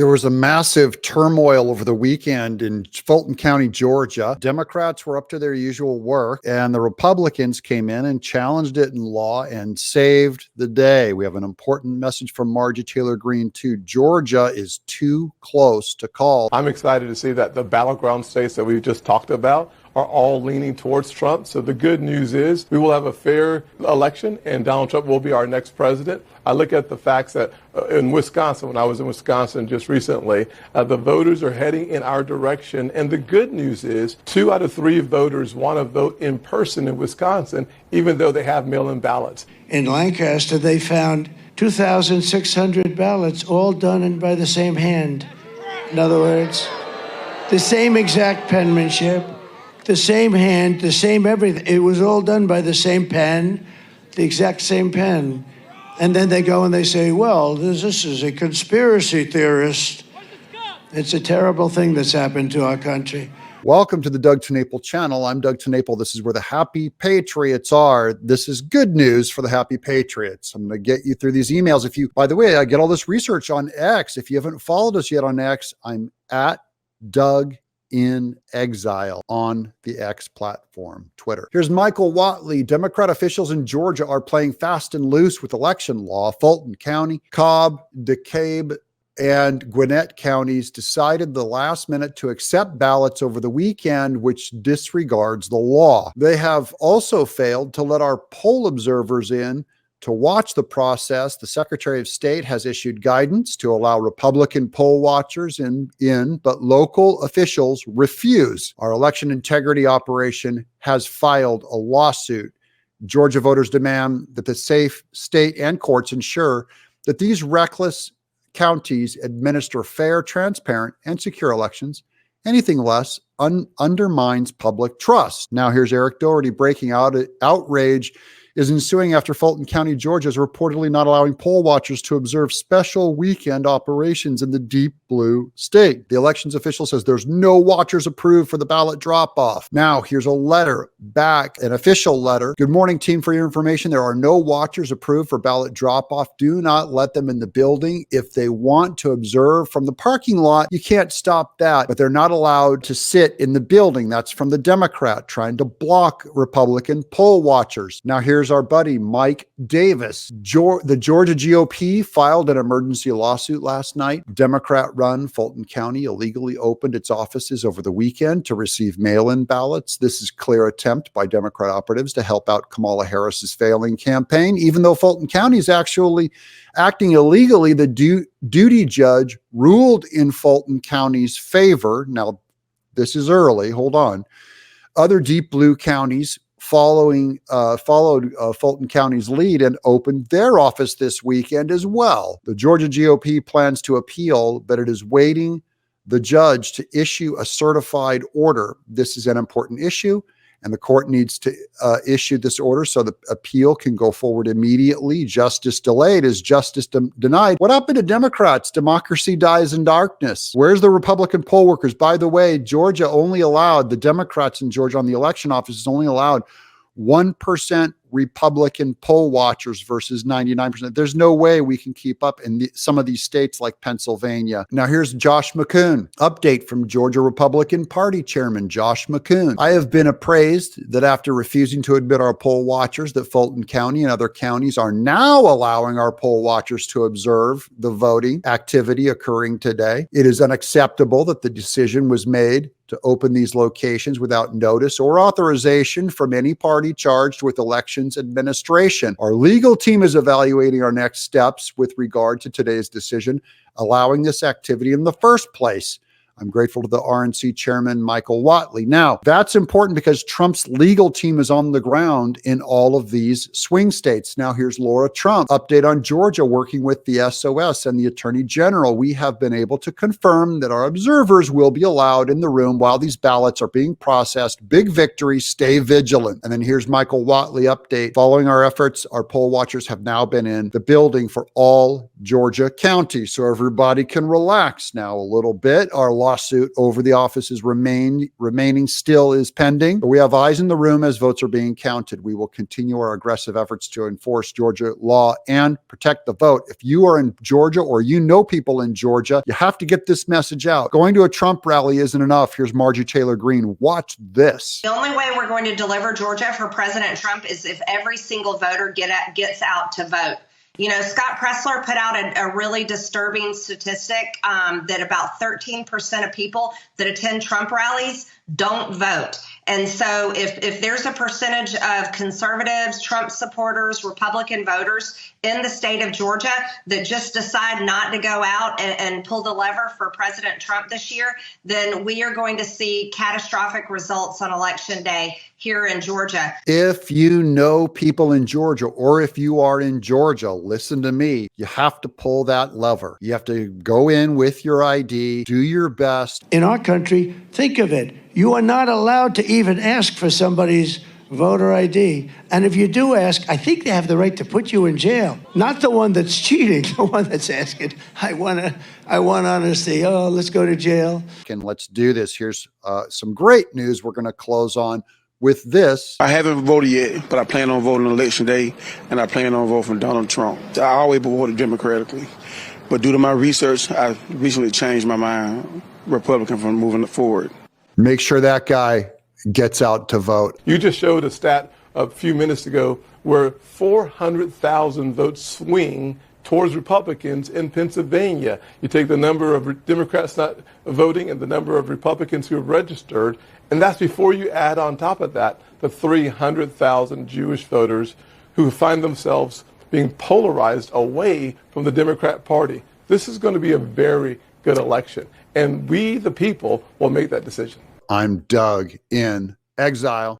There was a massive turmoil over the weekend in Fulton County, Georgia. Democrats were up to their usual work, and the Republicans came in and challenged it in law and saved the day. We have an important message from Margie Taylor Greene, too. Georgia is too close to call. I'm excited to see that the battleground states that we've just talked about are all leaning towards Trump. So the good news is we will have a fair election and Donald Trump will be our next president. I look at the facts that in Wisconsin, when I was in Wisconsin just recently, the voters are heading in our direction. And the good news is 2 out of 3 voters want to vote in person in Wisconsin, even though they have mail-in ballots. In Lancaster, they found 2,600 ballots, all done by the same hand. In other words, the same exact penmanship, the same hand, the same everything. It was all done by the same pen, the exact same pen. And then they go and they say, well, this is a conspiracy theorist. It's a terrible thing that's happened to our country. Welcome to the Doug TenNapel channel. I'm Doug TenNapel. This is where the happy patriots are. This is good news for the happy patriots. I'm going to get you through these emails. By the way, I get all this research on X. If you haven't followed us yet on X, I'm at Doug in Exile on the X platform, Twitter. Here's Michael Whatley. Democrat officials in Georgia are playing fast and loose with election law. Fulton County, Cobb, DeKalb, and Gwinnett counties decided the last minute to accept ballots over the weekend, which disregards the law. They have also failed to let our poll observers in to watch the process. The Secretary of State has issued guidance to allow Republican poll watchers in, but local officials refuse. Our election integrity operation has filed a lawsuit. Georgia voters demand that the safe state and courts ensure that these reckless counties administer fair, transparent, and secure elections. Anything less undermines public trust. Now here's Eric Doherty breaking out. Outrage is ensuing after Fulton County, Georgia is reportedly not allowing poll watchers to observe special weekend operations in the deep blue state. The elections official says there's no watchers approved for the ballot drop-off. Now, here's a letter back, an official letter. Good morning, team. For your information, there are no watchers approved for ballot drop-off. Do not let them in the building. If they want to observe from the parking lot, you can't stop that, but they're not allowed to sit in the building. That's from the Democrat trying to block Republican poll watchers. Now, here's our buddy Mike Davis. The Georgia GOP filed an emergency lawsuit last night. Democrat-run Fulton County illegally opened its offices over the weekend to receive mail-in ballots. This is a clear attempt by Democrat operatives to help out Kamala Harris's failing campaign. Even though Fulton County is actually acting illegally, the duty judge ruled in Fulton County's favor. Now, this is early. Hold on. Other deep blue counties followed Fulton County's lead and opened their office this weekend as well. The Georgia GOP plans to appeal, but it is waiting the judge to issue a certified order. This is an important issue, and the court needs to issue this order so the appeal can go forward immediately. Justice delayed is justice denied. What happened to Democrats? Democracy dies in darkness. Where's the Republican poll workers? By the way, the Democrats in Georgia on the election offices only allowed 1% Republican poll watchers versus 99%. There's no way we can keep up in some of these states like Pennsylvania. Now here's Josh McCoon. Update from Georgia Republican Party Chairman Josh McCoon. I have been appraised that after refusing to admit our poll watchers, that Fulton County and other counties are now allowing our poll watchers to observe the voting activity occurring today. It is unacceptable that the decision was made to open these locations without notice or authorization from any party charged with elections administration. Our legal team is evaluating our next steps with regard to today's decision, allowing this activity in the first place. I'm grateful to the RNC chairman, Michael Whatley. Now, that's important because Trump's legal team is on the ground in all of these swing states. Now, here's Laura Trump. Update on Georgia, working with the SOS and the Attorney General. We have been able to confirm that our observers will be allowed in the room while these ballots are being processed. Big victory. Stay vigilant. And then here's Michael Whatley update. Following our efforts, our poll watchers have now been in the building for all Georgia counties, so everybody can relax now a little bit. Our lawsuit over the offices remaining still is pending, but we have eyes in the room as votes are being counted. We will continue our aggressive efforts to enforce Georgia law and protect the vote. If you are in Georgia or you know people in Georgia, you have to get this message out. Going to a Trump rally isn't enough. Here's Margie Taylor Greene. Watch this. The only way we're going to deliver Georgia for President Trump is if every single voter gets out to vote. You know, Scott Pressler put out a really disturbing statistic that about 13% of people that attend Trump rallies don't vote. And so if there's a percentage of conservatives, Trump supporters, Republican voters in the state of Georgia that just decide not to go out and pull the lever for President Trump this year, then we are going to see catastrophic results on Election Day here in Georgia. If you know people in Georgia, or if you are in Georgia, listen to me. You have to pull that lever. You have to go in with your ID, do your best. In our country, think of it. You are not allowed to even ask for somebody's voter ID. And if you do ask, I think they have the right to put you in jail. Not the one that's cheating, the one that's asking, I want honesty. Oh, let's go to jail. And let's do this. Here's some great news we're going to close on with this. I haven't voted yet, but I plan on voting on Election Day, and I plan on voting for Donald Trump. I always voted democratically, but due to my research, I recently changed my mind, Republican, from moving forward. Make sure that guy gets out to vote. You just showed a stat a few minutes ago where 400,000 votes swing towards Republicans in Pennsylvania. You take the number of Democrats not voting and the number of Republicans who have registered, and that's before you add on top of that the 300,000 Jewish voters who find themselves being polarized away from the Democrat Party. This is going to be a very good election, and we, the people, will make that decision. I'm Doug in exile.